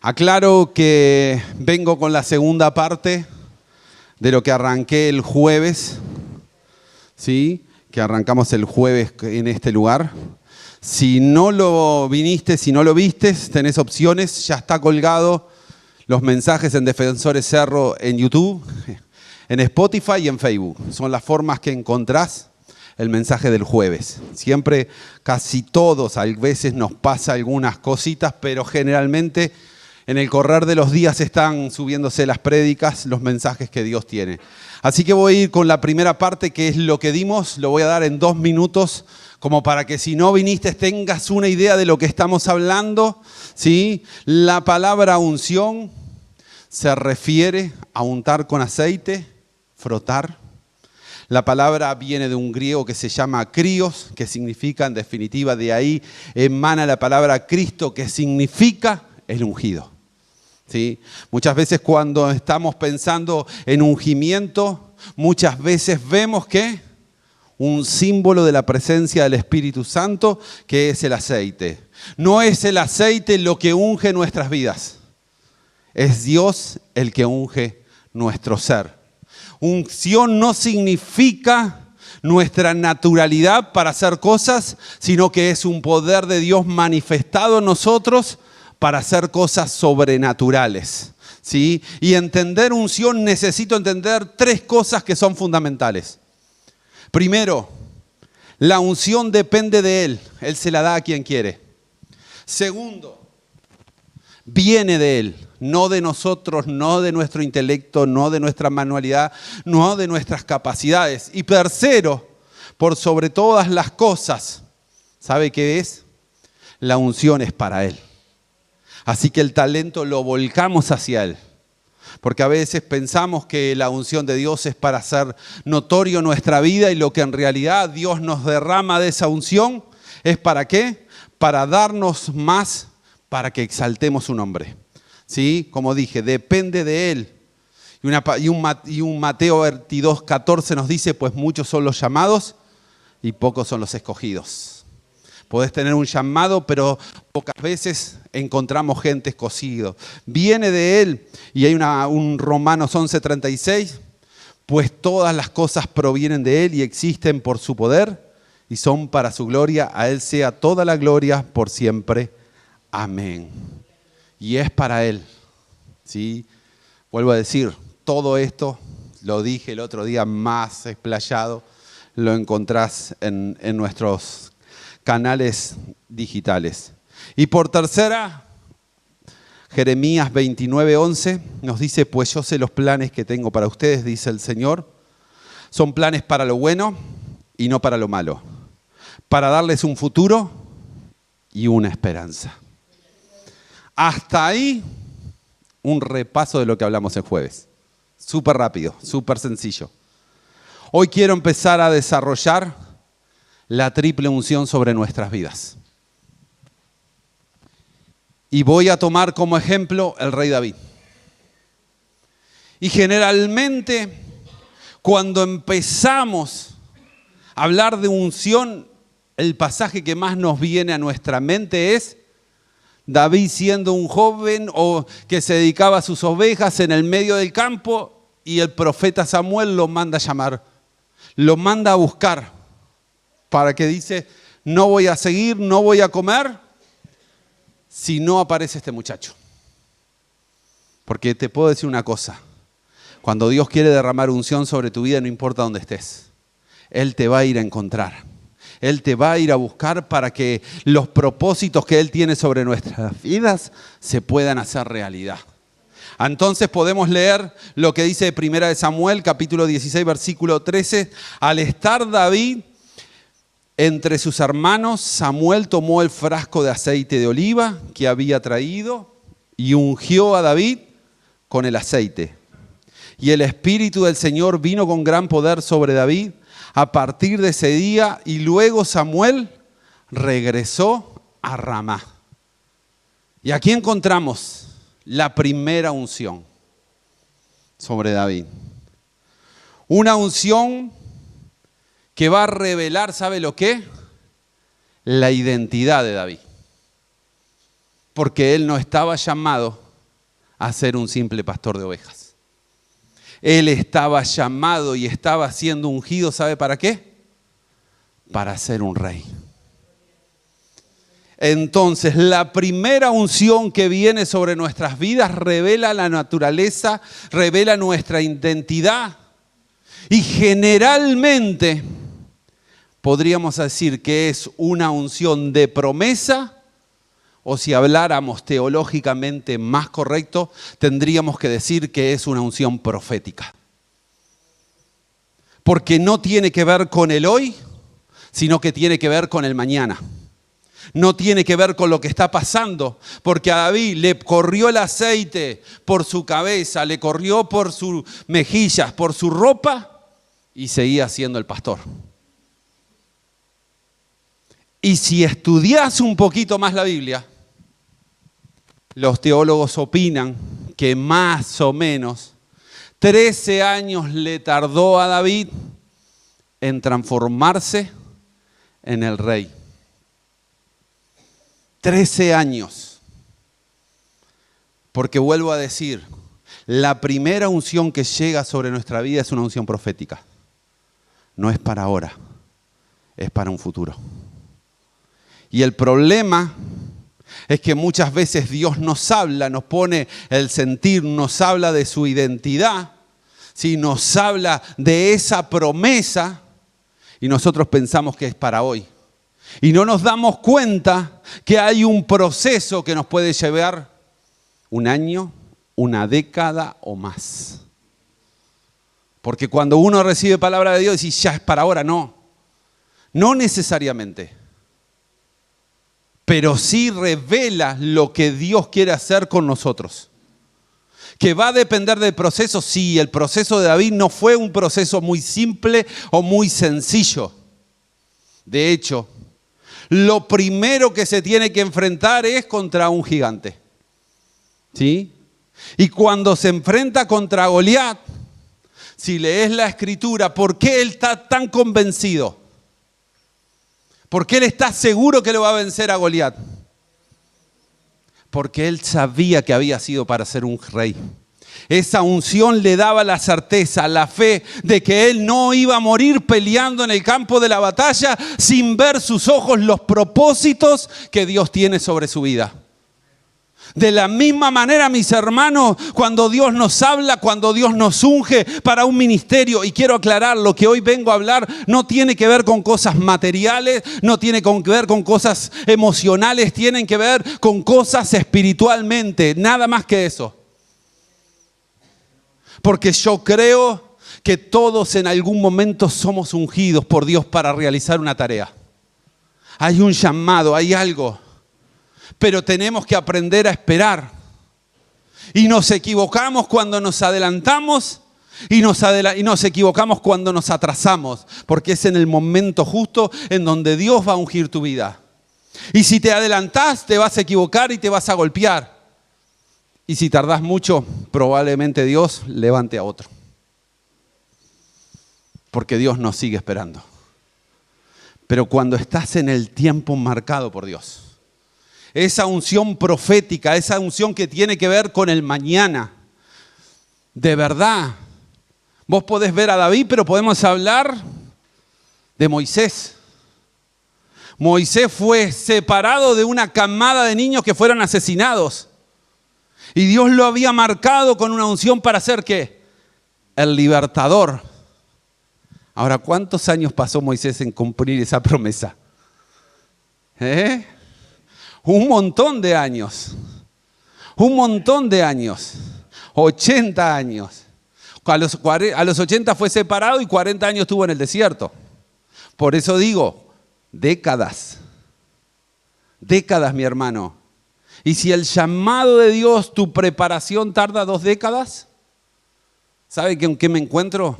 Aclaro que vengo con la segunda parte de lo que arranqué el jueves, ¿sí? Que arrancamos el jueves en este lugar. Si no lo viniste, si no lo vistes, tenés opciones. Ya está colgado los mensajes en Defensores Cerro en YouTube, en Spotify y en Facebook. Son las formas que encontrás el mensaje del jueves. Siempre, casi todos, a veces nos pasa algunas cositas, pero generalmente en el correr de los días están subiéndose las prédicas, los mensajes que Dios tiene. Así que voy a ir con la primera parte, que es lo que dimos. Lo voy a dar en 2 minutos, como para que si no viniste tengas una idea de lo que estamos hablando, ¿sí? La palabra unción se refiere a untar con aceite, frotar. La palabra viene de un griego que se llama krios, que significa, en definitiva, de ahí emana la palabra Cristo, que significa el ungido. ¿Sí? Muchas veces cuando estamos pensando en ungimiento, muchas veces vemos que un símbolo de la presencia del Espíritu Santo, que es el aceite. No es el aceite lo que unge nuestras vidas, es Dios el que unge nuestro ser. Unción no significa nuestra naturalidad para hacer cosas, sino que es un poder de Dios manifestado en nosotros para hacer cosas sobrenaturales, ¿sí? Y entender unción, necesito entender 3 cosas que son fundamentales. Primero, la unción depende de Él. Él se la da a quien quiere. Segundo, viene de Él, no de nosotros, no de nuestro intelecto, no de nuestra manualidad, no de nuestras capacidades. Y tercero, por sobre todas las cosas, ¿sabe qué es? La unción es para Él. Así que el talento lo volcamos hacia Él. Porque a veces pensamos que la unción de Dios es para hacer notorio nuestra vida, y lo que en realidad Dios nos derrama de esa unción es ¿para qué? Para darnos más, para que exaltemos su nombre. ¿Sí? Como dije, depende de Él. Y un Mateo 22:14 nos dice, pues muchos son los llamados y pocos son los escogidos. Podés tener un llamado, pero pocas veces encontramos gente escogida. Viene de Él. Y hay un Romanos 11:36. Pues todas las cosas provienen de Él y existen por su poder y son para su gloria. A Él sea toda la gloria por siempre. Amén. Y es para Él. ¿Sí? Vuelvo a decir, todo esto, lo dije el otro día más explayado, lo encontrás en nuestros canales digitales. Y por tercera, Jeremías 29:11 nos dice, pues yo sé los planes que tengo para ustedes, dice el Señor. Son planes para lo bueno y no para lo malo, para darles un futuro y una esperanza. Hasta ahí un repaso de lo que hablamos el jueves. Súper rápido, súper sencillo. Hoy quiero empezar a desarrollar la triple unción sobre nuestras vidas. Y voy a tomar como ejemplo el rey David. Y generalmente, cuando empezamos a hablar de unción, el pasaje que más nos viene a nuestra mente es David siendo un joven o que se dedicaba a sus ovejas en el medio del campo, y el profeta Samuel lo manda a llamar, lo manda a buscar, para que dice, no voy a seguir, no voy a comer si no aparece este muchacho. Porque te puedo decir una cosa, cuando Dios quiere derramar unción sobre tu vida, no importa dónde estés, Él te va a ir a encontrar. Él te va a ir a buscar para que los propósitos que Él tiene sobre nuestras vidas se puedan hacer realidad. Entonces podemos leer lo que dice 1 Samuel, capítulo 16, versículo 13. Al estar David entre sus hermanos, Samuel tomó el frasco de aceite de oliva que había traído y ungió a David con el aceite. Y el Espíritu del Señor vino con gran poder sobre David a partir de ese día, y luego Samuel regresó a Ramá. Y aquí encontramos la primera unción sobre David. Una unción que va a revelar, ¿sabe lo qué? La identidad de David. Porque él no estaba llamado a ser un simple pastor de ovejas. Él estaba llamado y estaba siendo ungido, ¿sabe para qué? Para ser un rey. Entonces, la primera unción que viene sobre nuestras vidas revela la naturaleza, revela nuestra identidad. Y generalmente podríamos decir que es una unción de promesa, o si habláramos teológicamente más correcto, tendríamos que decir que es una unción profética. Porque no tiene que ver con el hoy, sino que tiene que ver con el mañana. No tiene que ver con lo que está pasando, porque a David le corrió el aceite por su cabeza, le corrió por sus mejillas, por su ropa, y seguía siendo el pastor. Y si estudias un poquito más la Biblia, los teólogos opinan que más o menos 13 años le tardó a David en transformarse en el rey. 13 años. Porque vuelvo a decir, la primera unción que llega sobre nuestra vida es una unción profética. No es para ahora, es para un futuro. Y el problema es que muchas veces Dios nos habla, nos pone el sentir, nos habla de su identidad, ¿sí? Nos habla de esa promesa y nosotros pensamos que es para hoy. Y no nos damos cuenta que hay un proceso que nos puede llevar un año, una década o más. Porque cuando uno recibe palabra de Dios, dice, ya es para ahora, no. No necesariamente. Pero sí revela lo que Dios quiere hacer con nosotros. ¿Que va a depender del proceso? Sí, el proceso de David no fue un proceso muy simple o muy sencillo. De hecho, lo primero que se tiene que enfrentar es contra un gigante. ¿Sí? Y cuando se enfrenta contra Goliat, si lees la escritura, ¿por qué él está tan convencido? ¿Por qué él está seguro que lo va a vencer a Goliat? Porque él sabía que había sido para ser un rey. Esa unción le daba la certeza, la fe de que él no iba a morir peleando en el campo de la batalla sin ver sus ojos los propósitos que Dios tiene sobre su vida. De la misma manera, mis hermanos, cuando Dios nos habla, cuando Dios nos unge para un ministerio, y quiero aclarar, lo que hoy vengo a hablar no tiene que ver con cosas materiales, no tiene que ver con cosas emocionales, tienen que ver con cosas espiritualmente, nada más que eso. Porque yo creo que todos en algún momento somos ungidos por Dios para realizar una tarea. Hay un llamado, hay algo. Pero tenemos que aprender a esperar. Y nos equivocamos cuando nos adelantamos y nos equivocamos cuando nos atrasamos. Porque es en el momento justo en donde Dios va a ungir tu vida. Y si te adelantás, te vas a equivocar y te vas a golpear. Y si tardás mucho, probablemente Dios levante a otro. Porque Dios nos sigue esperando. Pero cuando estás en el tiempo marcado por Dios, esa unción profética, esa unción que tiene que ver con el mañana, de verdad, vos podés ver a David, pero podemos hablar de Moisés. Moisés fue separado de una camada de niños que fueron asesinados. Y Dios lo había marcado con una unción para ser ¿qué? El libertador. Ahora, ¿cuántos años pasó Moisés en cumplir esa promesa? Un montón de años. Un montón de años. 80 años. A los 80 fue separado y 40 años estuvo en el desierto. Por eso digo, décadas. Décadas, mi hermano. Y si el llamado de Dios, tu preparación tarda 2 décadas, ¿sabe con qué me encuentro?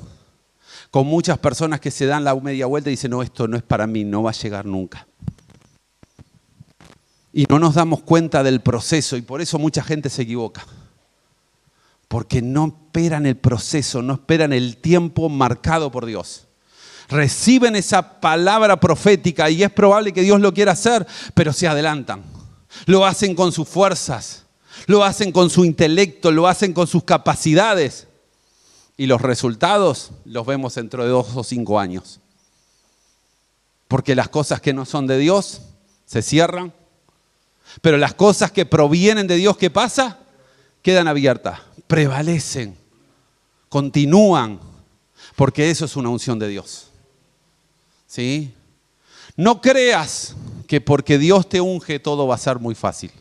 Con muchas personas que se dan la media vuelta y dicen, no, esto no es para mí, no va a llegar nunca. Y no nos damos cuenta del proceso y por eso mucha gente se equivoca. Porque no esperan el proceso, no esperan el tiempo marcado por Dios. Reciben esa palabra profética y es probable que Dios lo quiera hacer, pero se adelantan. Lo hacen con sus fuerzas, lo hacen con su intelecto, lo hacen con sus capacidades. Y los resultados los vemos dentro de 2 o 5 años. Porque las cosas que no son de Dios se cierran, pero las cosas que provienen de Dios, ¿qué pasa? Quedan abiertas, prevalecen, continúan, porque eso es una unción de Dios. ¿Sí? No creas que porque Dios te unge todo va a ser muy fácil.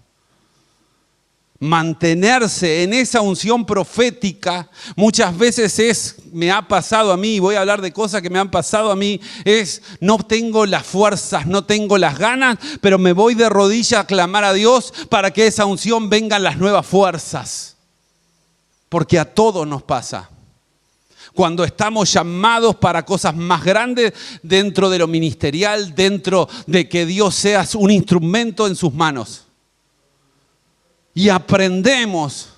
Mantenerse en esa unción profética muchas veces me ha pasado a mí, y voy a hablar de cosas que me han pasado a mí, no tengo las fuerzas, no tengo las ganas, pero me voy de rodillas a clamar a Dios para que esa unción vengan las nuevas fuerzas. Porque a todos nos pasa. Cuando estamos llamados para cosas más grandes dentro de lo ministerial, dentro de que Dios sea un instrumento en sus manos. Y aprendemos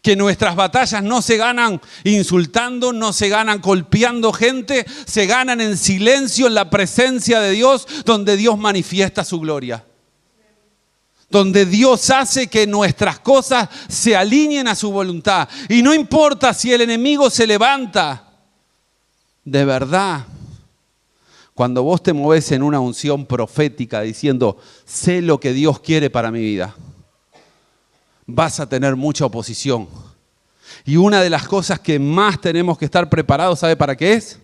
que nuestras batallas no se ganan insultando, no se ganan golpeando gente, se ganan en silencio, en la presencia de Dios, donde Dios manifiesta su gloria. Donde Dios hace que nuestras cosas se alineen a su voluntad. Y no importa si el enemigo se levanta. De verdad, cuando vos te movés en una unción profética diciendo, sé lo que Dios quiere para mi vida, vas a tener mucha oposición. Y una de las cosas que más tenemos que estar preparados, ¿sabe para qué es?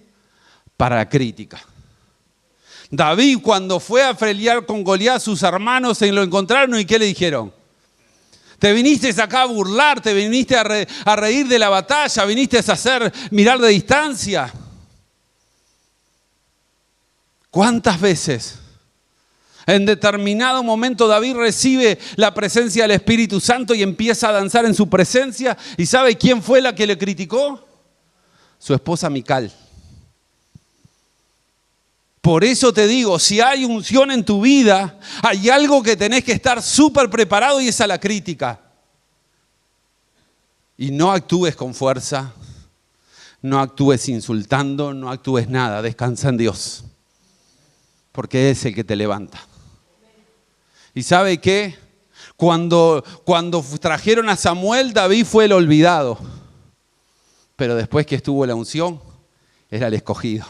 Para la crítica. David, cuando fue a pelear con Goliat, sus hermanos se lo encontraron y ¿qué le dijeron? Te viniste acá a burlar, te viniste a reír de la batalla, viniste a hacer mirar de distancia. ¿Cuántas veces? En determinado momento David recibe la presencia del Espíritu Santo y empieza a danzar en su presencia. ¿Y sabe quién fue la que le criticó? Su esposa Mical. Por eso te digo, si hay unción en tu vida, hay algo que tenés que estar súper preparado y es a la crítica. Y no actúes con fuerza, no actúes insultando, no actúes nada, descansa en Dios. Porque es el que te levanta. ¿Y sabe qué? Cuando trajeron a Samuel, David fue el olvidado. Pero después que estuvo la unción, era el escogido.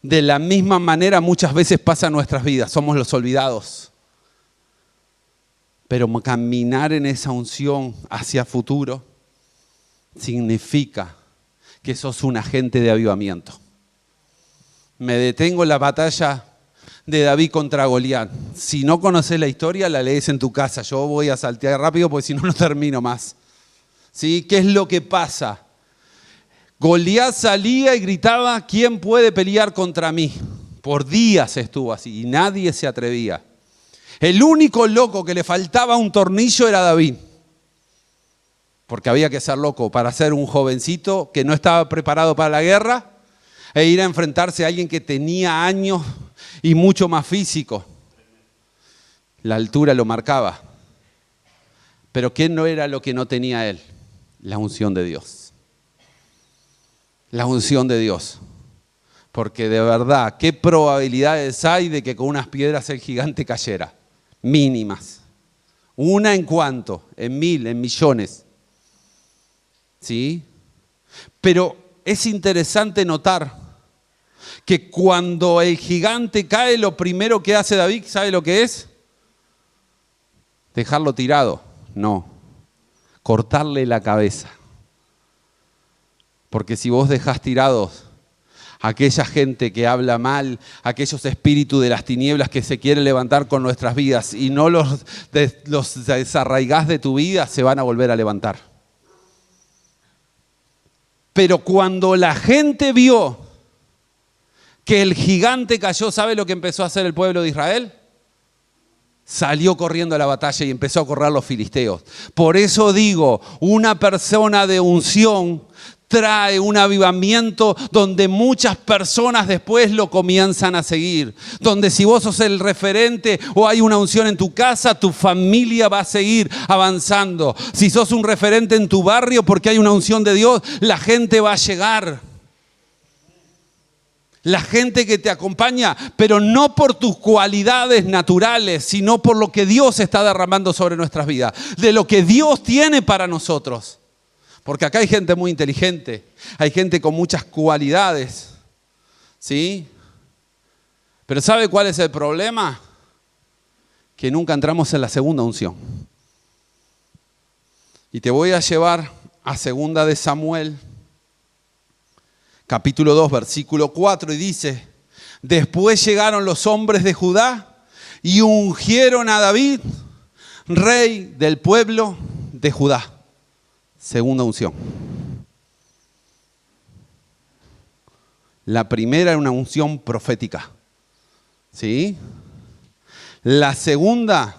De la misma manera muchas veces pasa en nuestras vidas, somos los olvidados. Pero caminar en esa unción hacia futuro significa que sos un agente de avivamiento. Me detengo en la batalla de David contra Goliat. Si no conoces la historia, la lees en tu casa. Yo voy a saltear rápido porque si no, no termino más. ¿Sí? ¿Qué es lo que pasa? Goliat salía y gritaba, ¿quién puede pelear contra mí? Por días estuvo así y nadie se atrevía. El único loco que le faltaba un tornillo era David. Porque había que ser loco para ser un jovencito que no estaba preparado para la guerra e ir a enfrentarse a alguien que tenía años y mucho más físico. La altura lo marcaba. Pero ¿qué no era lo que no tenía él? La unción de Dios. La unción de Dios. Porque de verdad, ¿qué probabilidades hay de que con unas piedras el gigante cayera? Mínimas. ¿Una en cuánto? En 1000, en millones. ¿Sí? Pero es interesante notar que cuando el gigante cae, lo primero que hace David, ¿sabe lo que es? Dejarlo tirado. No. Cortarle la cabeza. Porque si vos dejás tirados a aquella gente que habla mal, aquellos espíritus de las tinieblas que se quieren levantar con nuestras vidas y no los desarraigás de tu vida, se van a volver a levantar. Pero cuando la gente vio que el gigante cayó, ¿sabe lo que empezó a hacer el pueblo de Israel? Salió corriendo a la batalla y empezó a correr los filisteos. Por eso digo, una persona de unción trae un avivamiento donde muchas personas después lo comienzan a seguir. Donde si vos sos el referente o hay una unción en tu casa, tu familia va a seguir avanzando. Si sos un referente en tu barrio porque hay una unción de Dios, la gente va a llegar. la gente que te acompaña, pero no por tus cualidades naturales, sino por lo que Dios está derramando sobre nuestras vidas, de lo que Dios tiene para nosotros. Porque acá hay gente muy inteligente, hay gente con muchas cualidades, ¿sí? Pero ¿sabe cuál es el problema? Que nunca entramos en la segunda unción. Y te voy a llevar a 2 de Samuel, capítulo 2, versículo 4, y dice: después llegaron los hombres de Judá y ungieron a David, rey del pueblo de Judá. Segunda unción. La primera era una unción profética, ¿sí? La segunda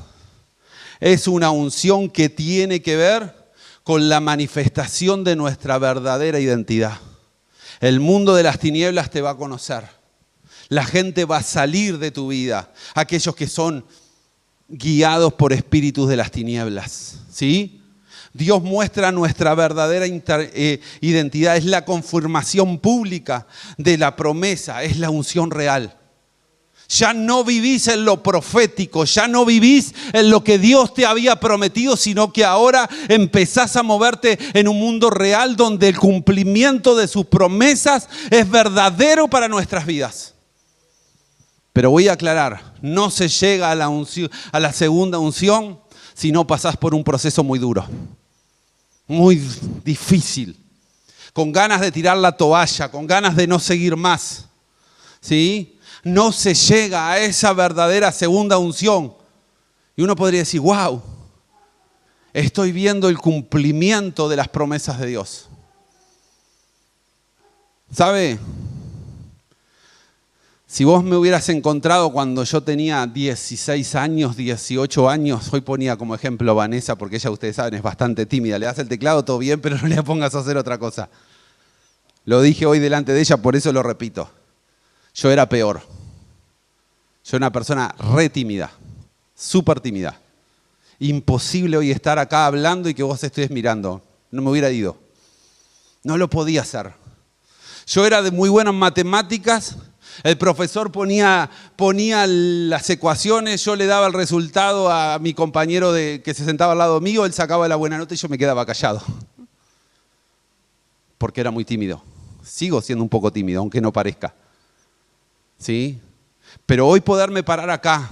es una unción que tiene que ver con la manifestación de nuestra verdadera identidad. El mundo de las tinieblas te va a conocer. La gente va a salir de tu vida. Aquellos que son guiados por espíritus de las tinieblas, ¿sí? Dios muestra nuestra verdadera identidad. Es la confirmación pública de la promesa. Es la unción real. Ya no vivís en lo profético, ya no vivís en lo que Dios te había prometido, sino que ahora empezás a moverte en un mundo real donde el cumplimiento de sus promesas es verdadero para nuestras vidas. Pero voy a aclarar, no se llega a la segunda unción si no pasás por un proceso muy duro, muy difícil, con ganas de tirar la toalla, con ganas de no seguir más, ¿sí? No se llega a esa verdadera segunda unción. Y uno podría decir, wow, estoy viendo el cumplimiento de las promesas de Dios. ¿Sabe? Si vos me hubieras encontrado cuando yo tenía 16 años, 18 años, hoy ponía como ejemplo a Vanessa, porque ella, ustedes saben, es bastante tímida. Le das el teclado, todo bien, pero no le pongas a hacer otra cosa. Lo dije hoy delante de ella, por eso lo repito. Yo era peor. Yo era una persona re tímida, súper tímida. Imposible hoy estar acá hablando y que vos estés mirando. No me hubiera ido. No lo podía hacer. Yo era de muy buenas matemáticas. El profesor ponía las ecuaciones, yo le daba el resultado a mi compañero que se sentaba al lado mío, él sacaba la buena nota y yo me quedaba callado. Porque era muy tímido. Sigo siendo un poco tímido, aunque no parezca. ¿Sí? Pero hoy poderme parar acá.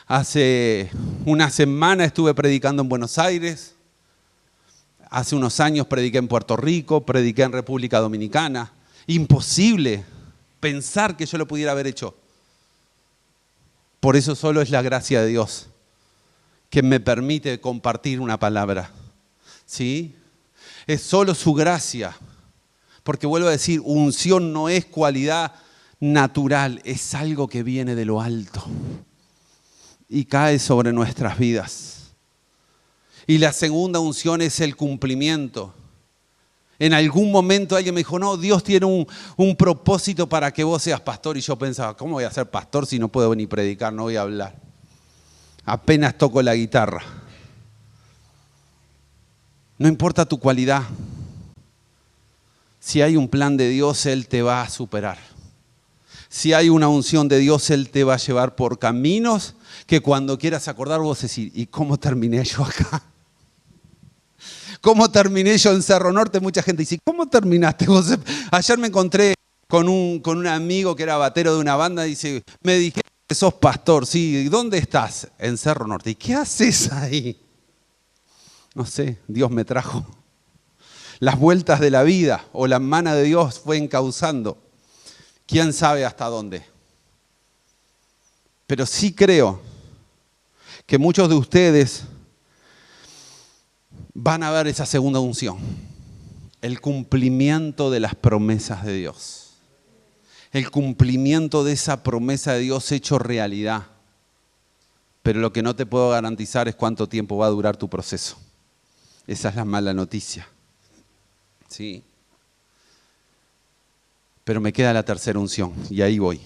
Hace una semana estuve predicando en Buenos Aires. Hace unos años prediqué en Puerto Rico, prediqué en República Dominicana. Imposible pensar que yo lo pudiera haber hecho. Por eso solo es la gracia de Dios que me permite compartir una palabra. ¿Sí? Es solo su gracia. Porque vuelvo a decir, unción no es cualidad natural, es algo que viene de lo alto y cae sobre nuestras vidas. Y la segunda unción es el cumplimiento. En algún momento alguien me dijo, no, Dios tiene un propósito para que vos seas pastor. Y yo pensaba, ¿cómo voy a ser pastor si no puedo ni predicar, no voy a hablar? Apenas toco la guitarra. No importa tu cualidad. Si hay un plan de Dios, Él te va a superar. Si hay una unción de Dios, Él te va a llevar por caminos que cuando quieras acordar vos decís, ¿y cómo terminé yo acá? ¿Cómo terminé yo en Cerro Norte? Mucha gente dice, ¿cómo terminaste vos? Ayer me encontré con un amigo que era batero de una banda y dice, me dijeron que sos pastor, sí, ¿y dónde estás? En Cerro Norte. ¿Y qué haces ahí? No sé, Dios me trajo. Las vueltas de la vida o la mano de Dios fue encauzando. ¿Quién sabe hasta dónde? Pero sí creo que muchos de ustedes van a ver esa segunda unción. El cumplimiento de las promesas de Dios. El cumplimiento de esa promesa de Dios hecho realidad. Pero lo que no te puedo garantizar es cuánto tiempo va a durar tu proceso. Esa es la mala noticia. ¿Sí? Pero me queda la tercera unción y ahí voy.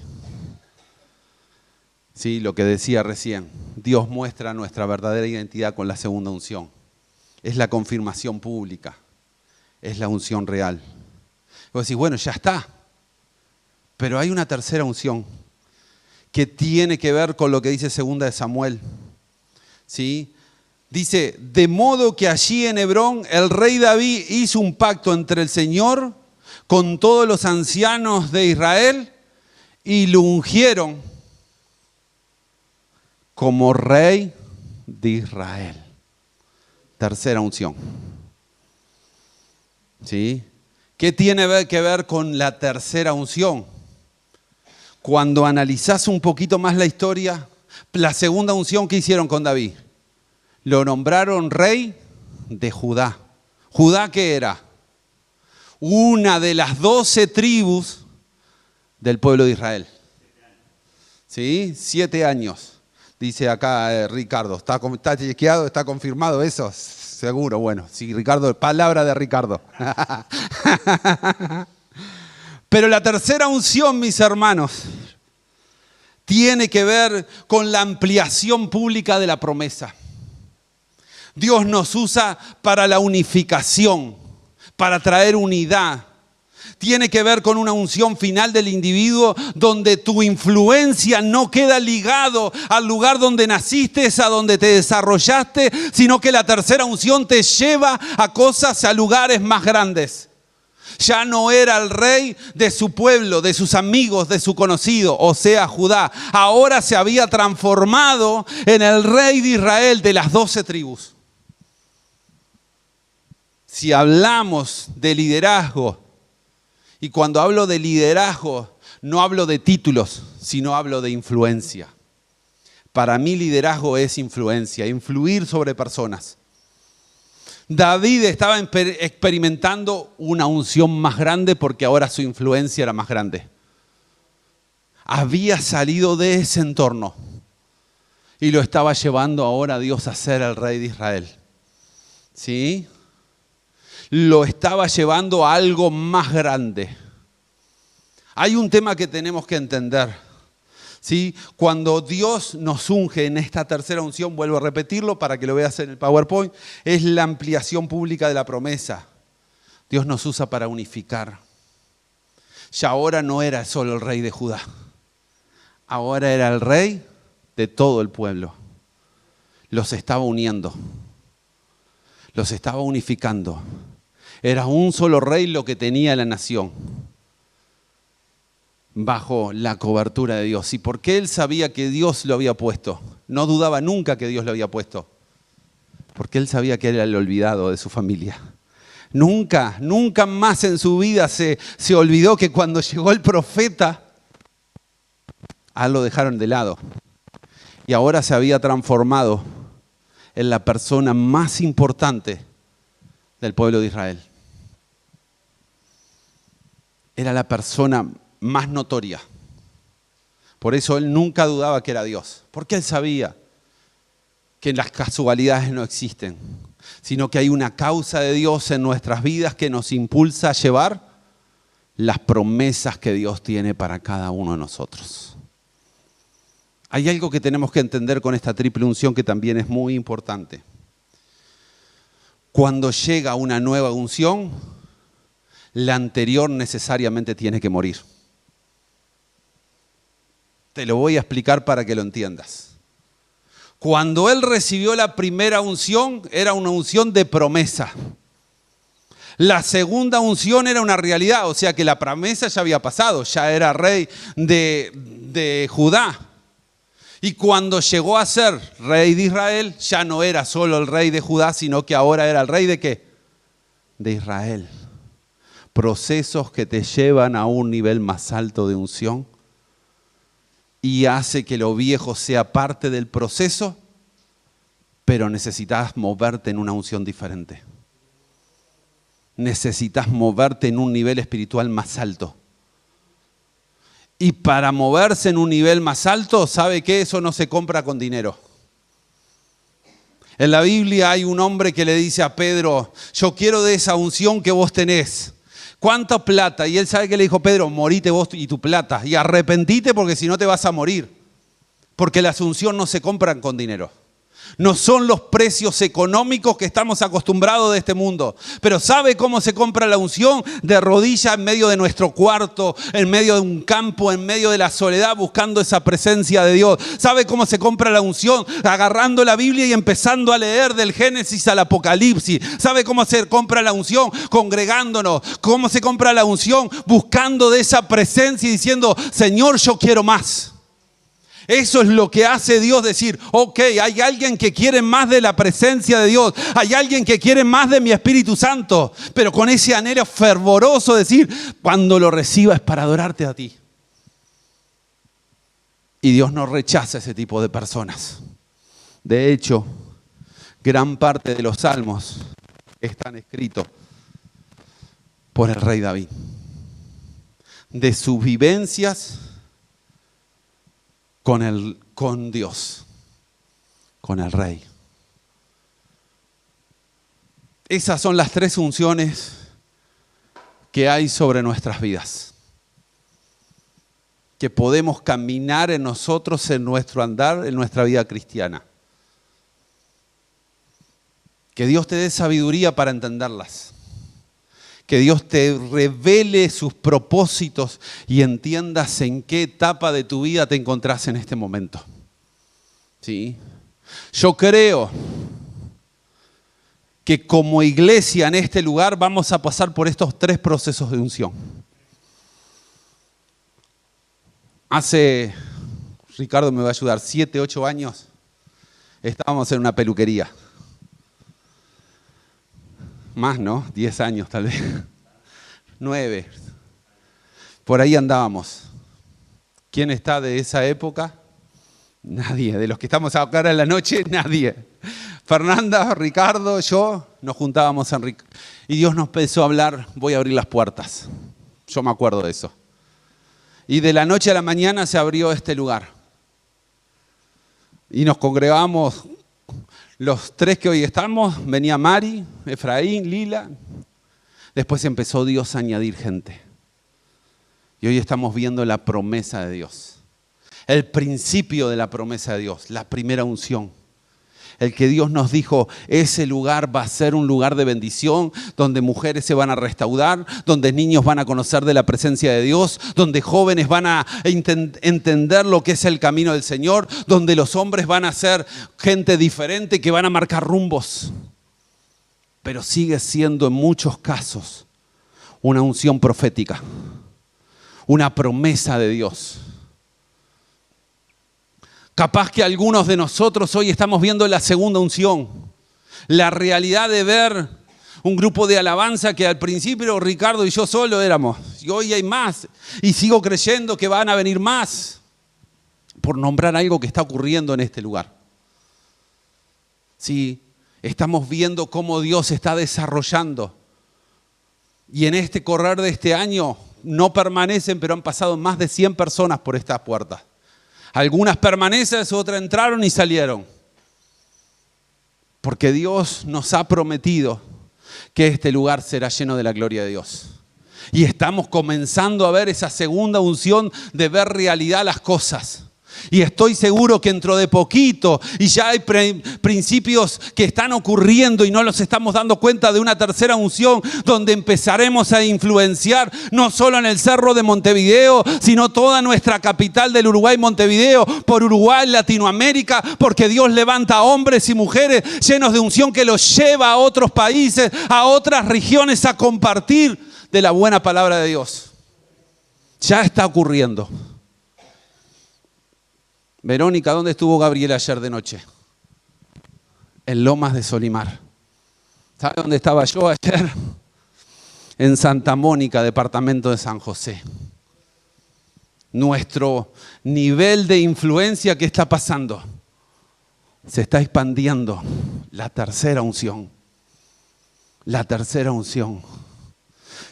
Sí, lo que decía recién, Dios muestra nuestra verdadera identidad con la segunda unción. Es la confirmación pública, es la unción real. Vos decís, bueno, ya está. Pero hay una tercera unción que tiene que ver con lo que dice 2 de Samuel. ¿Sí? Dice, de modo que allí en Hebrón el rey David hizo un pacto entre el Señor con todos los ancianos de Israel y lo ungieron como rey de Israel. Tercera unción. ¿Sí? ¿Qué tiene que ver con la tercera unción? Cuando analizás un poquito más la historia, la segunda unción que hicieron con David, lo nombraron rey de Judá. ¿Judá qué era? Una de las 12 tribus del pueblo de Israel. ¿Sí? 7 años. Dice acá Ricardo. ¿Está chequeado? ¿Está confirmado eso? Seguro, bueno. Sí, Ricardo, palabra de Ricardo. Pero la tercera unción, mis hermanos, tiene que ver con la ampliación pública de la promesa. Dios nos usa para la unificación, para traer unidad. Tiene que ver con una unción final del individuo donde tu influencia no queda ligado al lugar donde naciste, a donde te desarrollaste, sino que la tercera unción te lleva a cosas, a lugares más grandes. Ya no era el rey de su pueblo, de sus amigos, de su conocido, o sea, Judá. Ahora se había transformado en el rey de Israel de las 12 tribus. Si hablamos de liderazgo, y cuando hablo de liderazgo, no hablo de títulos, sino hablo de influencia. Para mí liderazgo es influencia, influir sobre personas. David estaba experimentando una unción más grande porque ahora su influencia era más grande. Había salido de ese entorno y lo estaba llevando ahora a Dios a ser el rey de Israel. ¿Sí? Lo estaba llevando a algo más grande. Hay un tema que tenemos que entender. ¿Sí? Cuando Dios nos unge en esta tercera unción, vuelvo a repetirlo para que lo veas en el PowerPoint, es la ampliación pública de la promesa. Dios nos usa para unificar. Ya ahora no era solo el rey de Judá. Ahora era el rey de todo el pueblo. Los estaba uniendo. Los estaba unificando. Era un solo rey lo que tenía la nación, bajo la cobertura de Dios. ¿Y por qué él sabía que Dios lo había puesto? No dudaba nunca que Dios lo había puesto. Porque él sabía que era el olvidado de su familia. Nunca más en su vida se olvidó que cuando llegó el profeta, a él lo dejaron de lado. Y ahora se había transformado en la persona más importante del pueblo de Israel. Era la persona más notoria. Por eso él nunca dudaba que era Dios. Porque él sabía que las casualidades no existen, sino que hay una causa de Dios en nuestras vidas que nos impulsa a llevar las promesas que Dios tiene para cada uno de nosotros. Hay algo que tenemos que entender con esta triple unción que también es muy importante. Cuando llega una nueva unción, la anterior necesariamente tiene que morir. Te lo voy a explicar para que lo entiendas. Cuando él recibió la primera unción, era una unción de promesa. La segunda unción era una realidad, o sea que la promesa ya había pasado, ya era rey de Judá. Y cuando llegó a ser rey de Israel, ya no era solo el rey de Judá, sino que ahora era el rey ¿de qué? De Israel. Procesos que te llevan a un nivel más alto de unción y hace que lo viejo sea parte del proceso, pero necesitas moverte en una unción diferente. Necesitas moverte en un nivel espiritual más alto. Y para moverse en un nivel más alto, ¿sabe qué? Eso no se compra con dinero. En la Biblia hay un hombre que le dice a Pedro, yo quiero de esa unción que vos tenés. ¿Cuánta plata? Y él sabe que le dijo, Pedro, morite vos y tu plata. Y arrepentite porque si no te vas a morir. Porque la asunción no se compran con dinero. No son los precios económicos que estamos acostumbrados de este mundo. Pero ¿sabe cómo se compra la unción? De rodillas en medio de nuestro cuarto, en medio de un campo, en medio de la soledad, buscando esa presencia de Dios. ¿Sabe cómo se compra la unción? Agarrando la Biblia y empezando a leer del Génesis al Apocalipsis. ¿Sabe cómo se compra la unción? Congregándonos. ¿Cómo se compra la unción? Buscando de esa presencia y diciendo, Señor, yo quiero más. Eso es lo que hace Dios, decir, ok, hay alguien que quiere más de la presencia de Dios, hay alguien que quiere más de mi Espíritu Santo, pero con ese anhelo fervoroso decir, cuando lo reciba es para adorarte a ti. Y Dios no rechaza ese tipo de personas. De hecho, gran parte de los salmos están escritos por el rey David. De sus vivencias con Dios, con el Rey. Esas son las tres unciones que hay sobre nuestras vidas. Que podemos caminar en nosotros, en nuestro andar, en nuestra vida cristiana. Que Dios te dé sabiduría para entenderlas. Que Dios te revele sus propósitos y entiendas en qué etapa de tu vida te encontrás en este momento. ¿Sí? Yo creo que como iglesia en este lugar vamos a pasar por estos tres procesos de unción. Hace, Ricardo me va a ayudar, 7, 8 años estábamos en una peluquería. Más, ¿no? 10 años tal vez. 9. Por ahí andábamos. ¿Quién está de esa época? Nadie. De los que estamos acá en la noche, nadie. Fernanda, Ricardo, yo, nos juntábamos en y Dios nos empezó a hablar, voy a abrir las puertas. Yo me acuerdo de eso. Y de la noche a la mañana se abrió este lugar. Y nos congregamos. Los 3 que hoy estamos, venía Mari, Efraín, Lila. Después empezó Dios a añadir gente. Y hoy estamos viendo la promesa de Dios. El principio de la promesa de Dios, la primera unción. El que Dios nos dijo, ese lugar va a ser un lugar de bendición, donde mujeres se van a restaurar, donde niños van a conocer de la presencia de Dios, donde jóvenes van a entender lo que es el camino del Señor, donde los hombres van a ser gente diferente que van a marcar rumbos. Pero sigue siendo en muchos casos una unción profética, una promesa de Dios. Capaz que algunos de nosotros hoy estamos viendo la segunda unción. La realidad de ver un grupo de alabanza que al principio Ricardo y yo solo éramos. Y hoy hay más. Y sigo creyendo que van a venir más. Por nombrar algo que está ocurriendo en este lugar. Sí, estamos viendo cómo Dios está desarrollando. Y en este correr de este año no permanecen, pero han pasado más de 100 personas por estas puertas. Algunas permanecen, otras entraron y salieron. Porque Dios nos ha prometido que este lugar será lleno de la gloria de Dios. Y estamos comenzando a ver esa segunda unción de ver realidad las cosas. Y estoy seguro que dentro de poquito, y ya hay principios que están ocurriendo y no los estamos dando cuenta, de una tercera unción donde empezaremos a influenciar no solo en el Cerro de Montevideo, sino toda nuestra capital del Uruguay, Montevideo, por Uruguay, Latinoamérica, porque Dios levanta hombres y mujeres llenos de unción que los lleva a otros países, a otras regiones a compartir de la buena palabra de Dios. Ya está ocurriendo. Verónica, ¿dónde estuvo Gabriel ayer de noche? En Lomas de Solimar. ¿Sabe dónde estaba yo ayer? En Santa Mónica, departamento de San José. Nuestro nivel de influencia, ¿qué está pasando? Se está expandiendo la tercera unción. La tercera unción.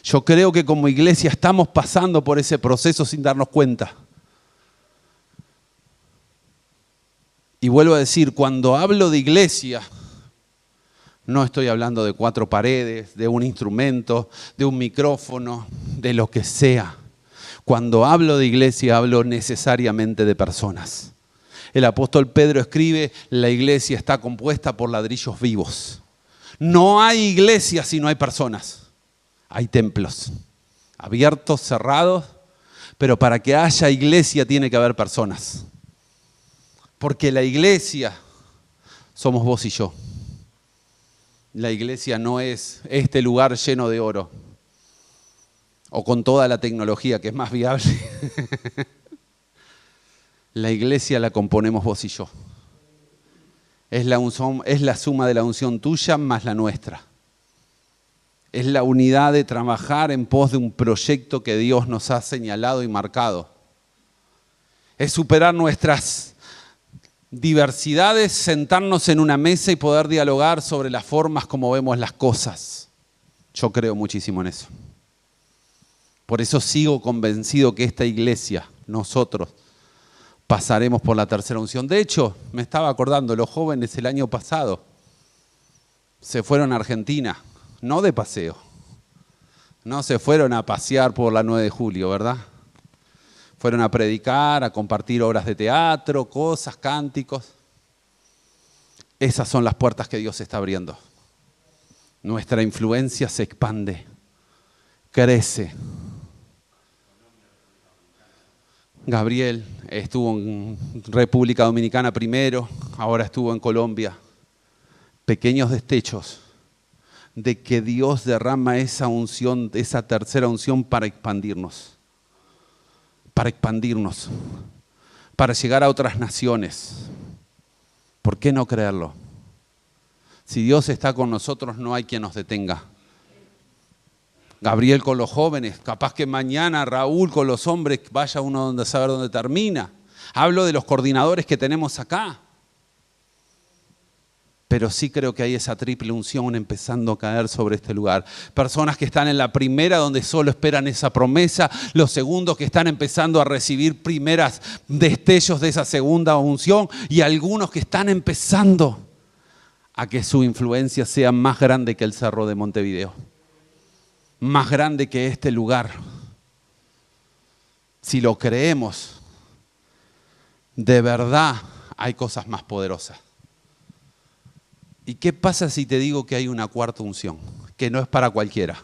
Yo creo que como iglesia estamos pasando por ese proceso sin darnos cuenta. Y vuelvo a decir, cuando hablo de iglesia, no estoy hablando de 4 paredes, de un instrumento, de un micrófono, de lo que sea. Cuando hablo de iglesia, hablo necesariamente de personas. El apóstol Pedro escribe, la iglesia está compuesta por ladrillos vivos. No hay iglesia si no hay personas. Hay templos, abiertos, cerrados, pero para que haya iglesia tiene que haber personas. Porque la iglesia somos vos y yo. La iglesia no es este lugar lleno de oro o con toda la tecnología que es más viable. La iglesia la componemos vos y yo. Es la suma de la unción tuya más la nuestra. Es la unidad de trabajar en pos de un proyecto que Dios nos ha señalado y marcado. Es superar nuestras diversidades, sentarnos en una mesa y poder dialogar sobre las formas como vemos las cosas. Yo creo muchísimo en eso. Por eso sigo convencido que esta iglesia, nosotros, pasaremos por la tercera unción. De hecho, me estaba acordando, los jóvenes el año pasado se fueron a Argentina, no de paseo. No se fueron a pasear por la 9 de julio, ¿verdad? Fueron a predicar, a compartir obras de teatro, cosas, cánticos. Esas son las puertas que Dios está abriendo. Nuestra influencia se expande, crece. Gabriel estuvo en República Dominicana primero, ahora estuvo en Colombia. Pequeños destellos de que Dios derrama esa unción, esa tercera unción para expandirnos, para llegar a otras naciones. ¿Por qué no creerlo? Si Dios está con nosotros, no hay quien nos detenga. Gabriel con los jóvenes, capaz que mañana Raúl con los hombres, vaya uno a saber dónde termina. Hablo de los coordinadores que tenemos acá. Pero sí creo que hay esa triple unción empezando a caer sobre este lugar. Personas que están en la primera donde solo esperan esa promesa. Los segundos que están empezando a recibir primeras destellos de esa segunda unción. Y algunos que están empezando a que su influencia sea más grande que el Cerro de Montevideo. Más grande que este lugar. Si lo creemos, de verdad hay cosas más poderosas. ¿Y qué pasa si te digo que hay una cuarta unción? Que no es para cualquiera.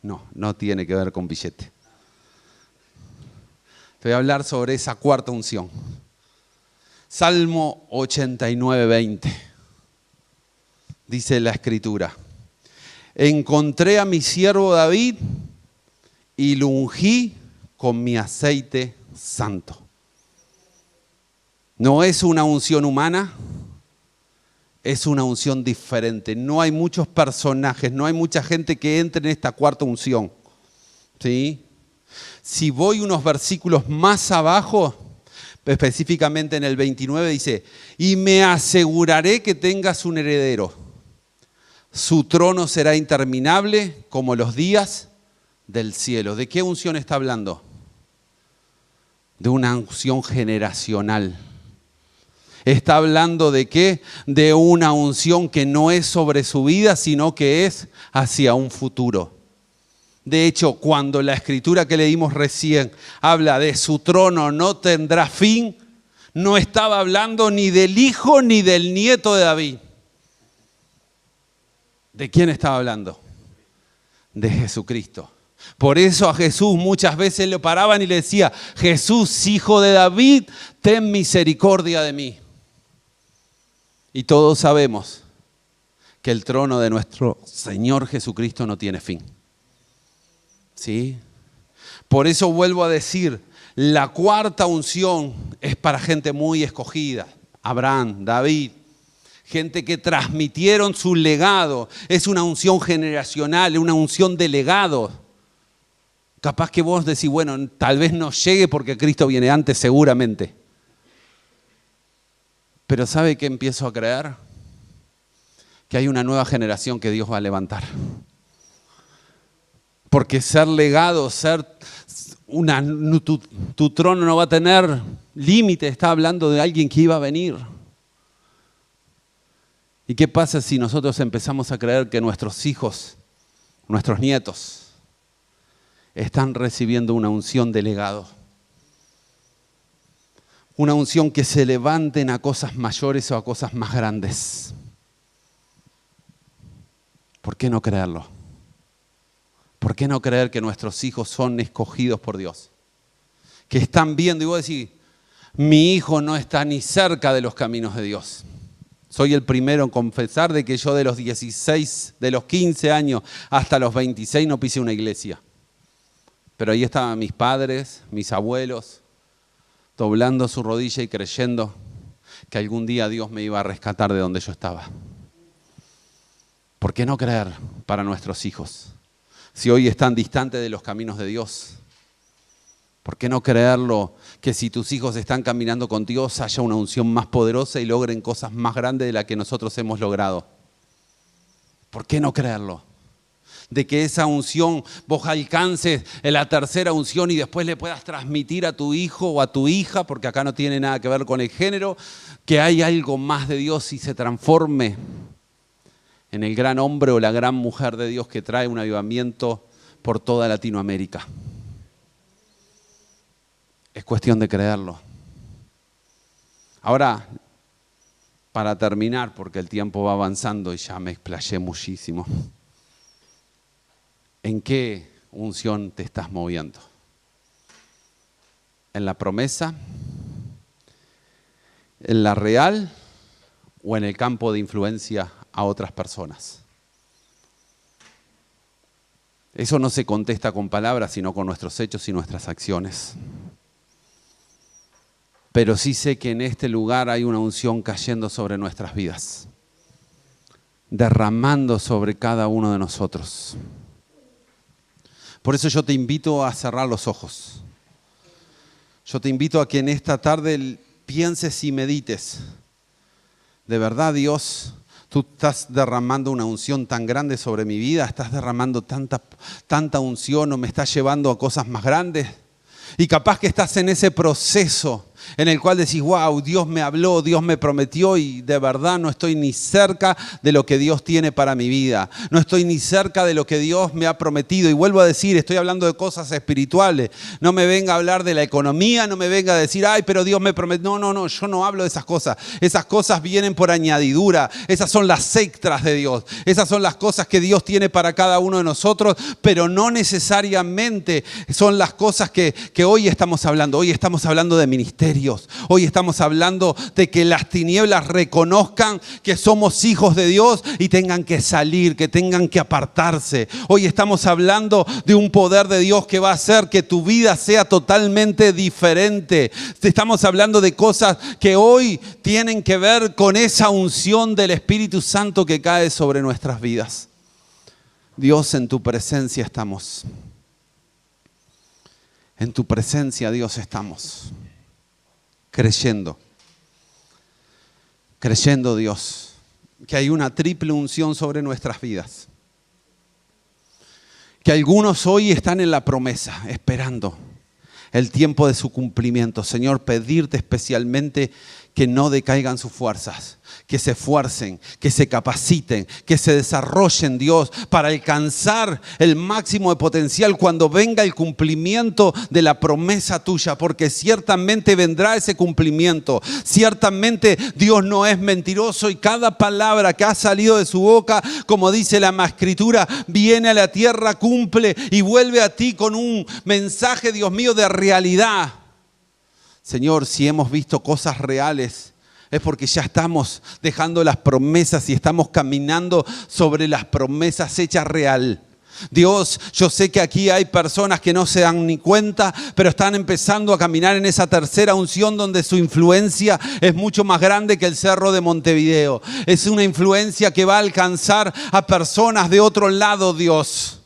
No tiene que ver con billete. Te voy a hablar sobre esa cuarta unción. Salmo 89:20. Dice la Escritura. Encontré a mi siervo David y lo ungí con mi aceite santo. No es una unción humana. Es una unción diferente. No hay muchos personajes, no hay mucha gente que entre en esta cuarta unción. ¿Sí? Si voy unos versículos más abajo, específicamente en el 29 dice, y me aseguraré que tengas un heredero. Su trono será interminable como los días del cielo. ¿De qué unción está hablando? De una unción generacional. Está hablando de qué? De una unción que no es sobre su vida, sino que es hacia un futuro. De hecho, cuando la escritura que leímos recién habla de su trono no tendrá fin, no estaba hablando ni del hijo ni del nieto de David. ¿De quién estaba hablando? De Jesucristo. Por eso a Jesús muchas veces le paraban y le decía, Jesús, hijo de David, ten misericordia de mí. Y todos sabemos que el trono de nuestro Señor Jesucristo no tiene fin. ¿Sí? Por eso vuelvo a decir, la cuarta unción es para gente muy escogida. Abraham, David, gente que transmitieron su legado. Es una unción generacional, una unción de legado. Capaz que vos decís, bueno, tal vez no llegue porque Cristo viene antes, seguramente. Pero ¿sabe qué empiezo a creer? Que hay una nueva generación que Dios va a levantar. Porque ser legado, tu trono no va a tener límite. Está hablando de alguien que iba a venir. ¿Y qué pasa si nosotros empezamos a creer que nuestros hijos, nuestros nietos, están recibiendo una unción de legado? una unción que se levanten a cosas mayores o a cosas más grandes. ¿Por qué no creerlo? ¿Por qué no creer que nuestros hijos son escogidos por Dios? Que están viendo y vos decís, mi hijo no está ni cerca de los caminos de Dios. Soy el primero en confesar de que yo de los 16, de los 15 años hasta los 26 no pisé una iglesia. Pero ahí estaban mis padres, mis abuelos, doblando su rodilla y creyendo que algún día Dios me iba a rescatar de donde yo estaba. ¿Por qué no creer para nuestros hijos? Si hoy están distantes de los caminos de Dios, ¿por qué no creerlo? Que si tus hijos están caminando con Dios, haya una unción más poderosa y logren cosas más grandes de las que nosotros hemos logrado. ¿Por qué no creerlo? De que esa unción vos alcances en la tercera unción y después le puedas transmitir a tu hijo o a tu hija, porque acá no tiene nada que ver con el género, que hay algo más de Dios y se transforme en el gran hombre o la gran mujer de Dios que trae un avivamiento por toda Latinoamérica. Es cuestión de creerlo. Ahora, para terminar, porque el tiempo va avanzando y ya me explayé muchísimo, ¿en qué unción te estás moviendo? ¿En la promesa? ¿En la real? ¿O en el campo de influencia a otras personas? Eso no se contesta con palabras, sino con nuestros hechos y nuestras acciones. Pero sí sé que en este lugar hay una unción cayendo sobre nuestras vidas, derramando sobre cada uno de nosotros. Por eso yo te invito a cerrar los ojos. Yo te invito a que en esta tarde pienses y medites. De verdad, Dios, tú estás derramando una unción tan grande sobre mi vida, estás derramando tanta unción o me estás llevando a cosas más grandes. Y capaz que estás en ese proceso en el cual decís, wow, Dios me habló, Dios me prometió y de verdad no estoy ni cerca de lo que Dios tiene para mi vida. No estoy ni cerca de lo que Dios me ha prometido. Y vuelvo a decir, estoy hablando de cosas espirituales. No me venga a hablar de la economía, no me venga a decir, ay, pero Dios me prometió. No, yo no hablo de esas cosas. Esas cosas vienen por añadidura. Esas son las extras de Dios. Esas son las cosas que Dios tiene para cada uno de nosotros, pero no necesariamente son las cosas que hoy estamos hablando. Hoy estamos hablando de ministerio. Hoy estamos hablando de que las tinieblas reconozcan que somos hijos de Dios y tengan que salir, que tengan que apartarse. Hoy estamos hablando de un poder de Dios que va a hacer que tu vida sea totalmente diferente. Estamos hablando de cosas que hoy tienen que ver con esa unción del Espíritu Santo que cae sobre nuestras vidas. Dios, en tu presencia estamos. En tu presencia, Dios, estamos. Creyendo, Dios, que hay una triple unción sobre nuestras vidas. Que algunos hoy están en la promesa, esperando el tiempo de su cumplimiento. Señor, pedirte especialmente que no decaigan sus fuerzas, que se esfuercen, que se capaciten, que se desarrollen, Dios, para alcanzar el máximo de potencial cuando venga el cumplimiento de la promesa tuya, porque ciertamente vendrá ese cumplimiento. Ciertamente Dios no es mentiroso y cada palabra que ha salido de su boca, como dice la Escritura, viene a la tierra, cumple y vuelve a ti con un mensaje, Dios mío, de realidad. Señor, si hemos visto cosas reales, es porque ya estamos dejando las promesas y estamos caminando sobre las promesas hechas real. Dios, yo sé que aquí hay personas que no se dan ni cuenta, pero están empezando a caminar en esa tercera unción donde su influencia es mucho más grande que el cerro de Montevideo. Es una influencia que va a alcanzar a personas de otro lado, Dios,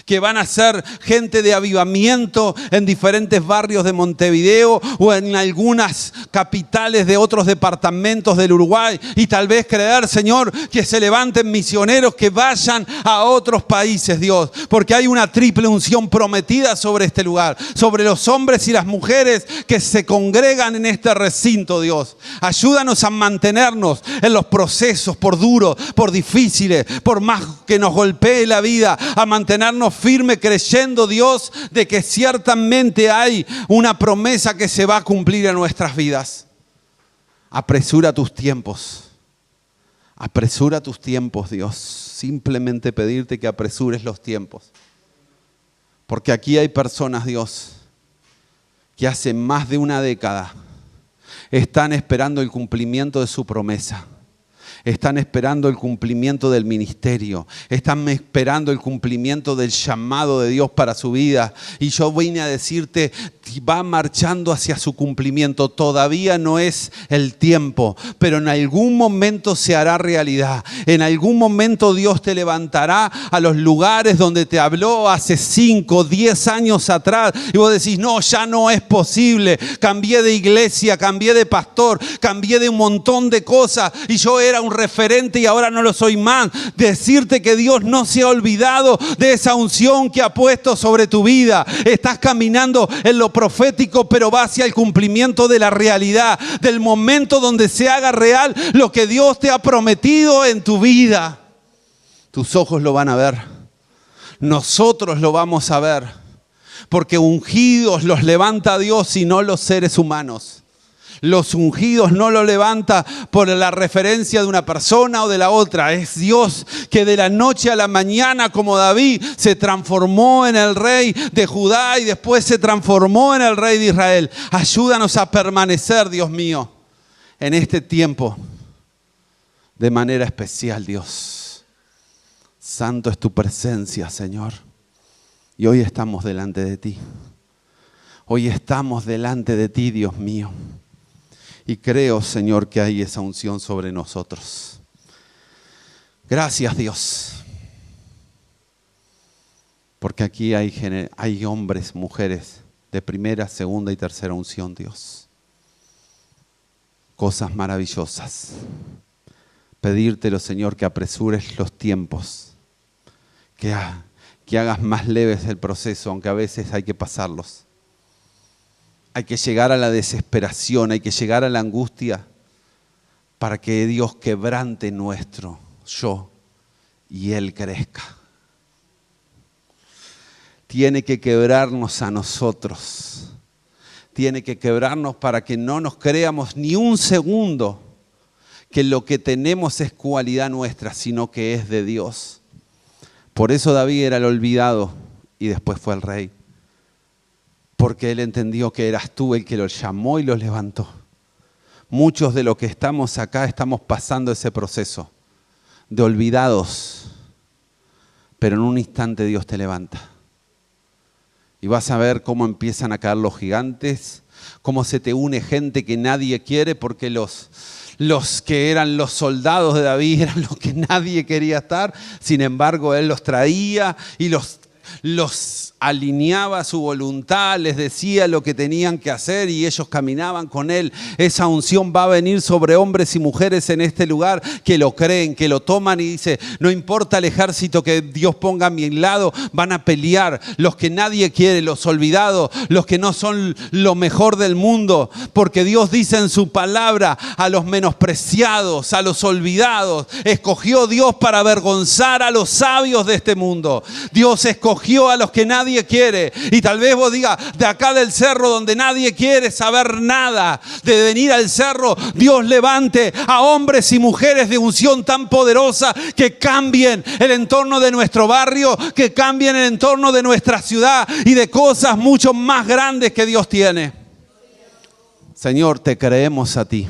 que van a ser gente de avivamiento en diferentes barrios de Montevideo o en algunas capitales de otros departamentos del Uruguay. Y tal vez creer, Señor, que se levanten misioneros que vayan a otros países, Dios. Porque hay una triple unción prometida sobre este lugar, sobre los hombres y las mujeres que se congregan en este recinto, Dios. Ayúdanos a mantenernos en los procesos, por duros, por difíciles, por más que nos golpee la vida, a mantenernos firme creyendo, Dios, de que ciertamente hay una promesa que se va a cumplir en nuestras vidas. Apresura tus tiempos. Apresura tus tiempos, Dios. Simplemente pedirte que apresures los tiempos. Porque aquí hay personas, Dios, que hace más de una década están esperando el cumplimiento de su promesa. Están esperando el cumplimiento del ministerio. Están esperando el cumplimiento del llamado de Dios para su vida. Y yo vine a decirte, va marchando hacia su cumplimiento. Todavía no es el tiempo, pero en algún momento se hará realidad. En algún momento Dios te levantará a los lugares donde te habló hace 5, 10 años atrás. Y vos decís, no, ya no es posible. Cambié de iglesia, cambié de pastor, cambié de un montón de cosas. Y yo era un referente y ahora no lo soy más. Decirte que Dios no se ha olvidado de esa unción que ha puesto sobre tu vida. Estás caminando en lo profético, pero va hacia el cumplimiento de la realidad, del momento donde se haga real lo que Dios te ha prometido en tu vida. Tus ojos lo van a ver. Nosotros lo vamos a ver. Porque ungidos los levanta Dios y no los seres humanos. Los ungidos no lo levanta por la referencia de una persona o de la otra. Es Dios que de la noche a la mañana, como David, se transformó en el rey de Judá y después se transformó en el rey de Israel. Ayúdanos a permanecer, Dios mío, en este tiempo de manera especial, Dios. Santo es tu presencia, Señor. Y hoy estamos delante de ti. Hoy estamos delante de ti, Dios mío. Y creo, Señor, que hay esa unción sobre nosotros. Gracias, Dios. Porque aquí hay hombres, mujeres de primera, segunda y tercera unción, Dios. Cosas maravillosas. Pedírtelo, Señor, que apresures los tiempos. Que hagas más leves el proceso, aunque a veces hay que pasarlos. Hay que llegar a la desesperación, hay que llegar a la angustia para que Dios quebrante nuestro yo y Él crezca. Tiene que quebrarnos a nosotros. Tiene que quebrarnos para que no nos creamos ni un segundo que lo que tenemos es cualidad nuestra, sino que es de Dios. Por eso David era el olvidado y después fue el rey. Porque él entendió que eras tú el que lo llamó y lo levantó. Muchos de los que estamos acá estamos pasando ese proceso de olvidados, pero en un instante Dios te levanta. Y vas a ver cómo empiezan a caer los gigantes, cómo se te une gente que nadie quiere, porque los que eran los soldados de David eran los que nadie quería estar. Sin embargo, él los traía y los alineaba a su voluntad, les decía lo que tenían que hacer y ellos caminaban con él. Esa unción va a venir sobre hombres y mujeres en este lugar que lo creen, que lo toman y dice, no importa el ejército que Dios ponga a mi lado, van a pelear. Los que nadie quiere, los olvidados, los que no son lo mejor del mundo, porque Dios dice en su palabra, a los menospreciados, a los olvidados, escogió Dios para avergonzar a los sabios de este mundo. Dios escogió a los que nadie quiere. Y tal vez vos digas, de acá del cerro donde nadie quiere saber nada, de venir al cerro, Dios levante a hombres y mujeres de unción tan poderosa que cambien el entorno de nuestro barrio, que cambien el entorno de nuestra ciudad y de cosas mucho más grandes que Dios tiene. Señor, te creemos a ti.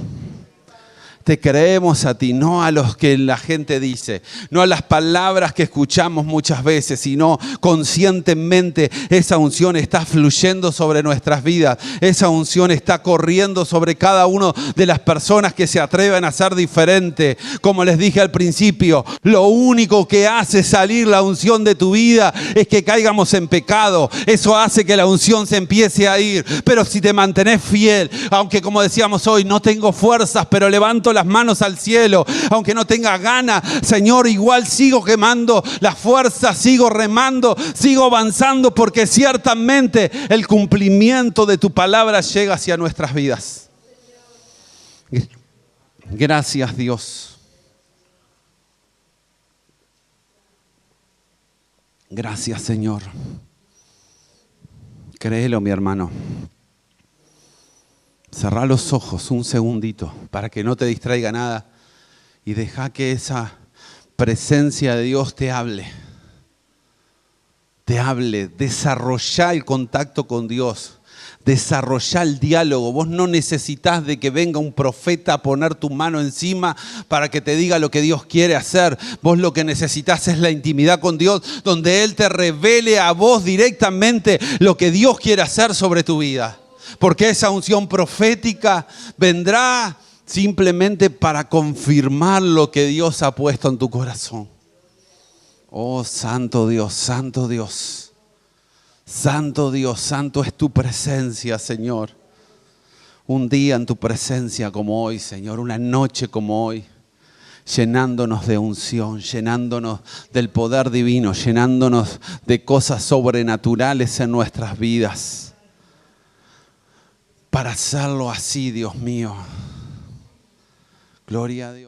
Te creemos a ti, no a los que la gente dice, no a las palabras que escuchamos muchas veces, sino conscientemente esa unción está fluyendo sobre nuestras vidas. Esa unción está corriendo sobre cada una de las personas que se atreven a ser diferente. Como les dije al principio, lo único que hace salir la unción de tu vida es que caigamos en pecado. Eso hace que la unción se empiece a ir. Pero si te mantenés fiel, aunque como decíamos hoy, no tengo fuerzas, pero levanto las manos al cielo, aunque no tenga ganas, Señor, igual sigo quemando las fuerzas, sigo remando, sigo avanzando, porque ciertamente el cumplimiento de tu palabra llega hacia nuestras vidas. Gracias, Dios. Gracias, Señor. Créelo, mi hermano. Cerrá los ojos un segundito para que no te distraiga nada y deja que esa presencia de Dios te hable. Te hable, desarrollá el contacto con Dios, desarrollá el diálogo. Vos no necesitás de que venga un profeta a poner tu mano encima para que te diga lo que Dios quiere hacer. Vos lo que necesitas es la intimidad con Dios, donde Él te revele a vos directamente lo que Dios quiere hacer sobre tu vida. Porque esa unción profética vendrá simplemente para confirmar lo que Dios ha puesto en tu corazón. Oh, santo Dios, santo Dios. Santo Dios, santo es tu presencia, Señor. Un día en tu presencia como hoy, Señor, una noche como hoy, llenándonos de unción, llenándonos del poder divino, llenándonos de cosas sobrenaturales en nuestras vidas. Para hacerlo así, Dios mío. Gloria a Dios.